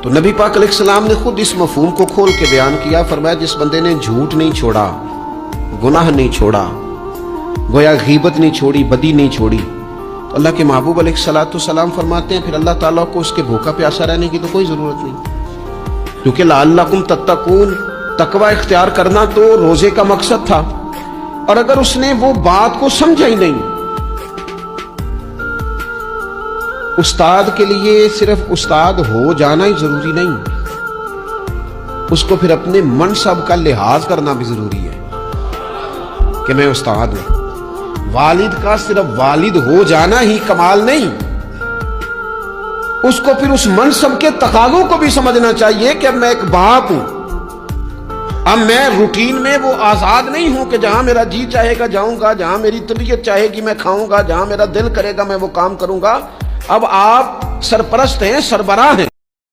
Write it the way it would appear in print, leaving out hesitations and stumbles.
تو نبی پاک علیہ السلام نے خود اس مفہوم کو کھول کے بیان کیا، فرمایا جس بندے نے جھوٹ نہیں چھوڑا، گناہ نہیں چھوڑا، گویا غیبت نہیں چھوڑی، بدی نہیں چھوڑی، تو اللہ کے محبوب علیہ الصلوۃ والسلام فرماتے ہیں پھر اللہ تعالیٰ کو اس کے بھوکا پیاسا رہنے کی تو کوئی ضرورت نہیں، کیونکہ لعلکم تتقون، تقوی اختیار کرنا تو روزے کا مقصد تھا، اور اگر اس نے وہ بات کو سمجھا ہی نہیں، استاد کے لیے صرف استاد ہو جانا ہی ضروری نہیں، اس کو پھر اپنے منصب کا لحاظ کرنا بھی ضروری ہے کہ میں استاد ہوں۔ والد کا صرف والد ہو جانا ہی کمال نہیں، اس کو پھر اس منصب کے تقاضوں کو بھی سمجھنا چاہیے کہ اب میں ایک باپ ہوں، اب میں روٹین میں وہ آزاد نہیں ہوں کہ جہاں میرا جی چاہے گا جاؤں گا، جہاں میری طبیعت چاہے گی میں کھاؤں گا، جہاں میرا دل کرے گا میں وہ کام کروں گا۔ اب آپ سرپرست ہیں، سربراہ ہیں۔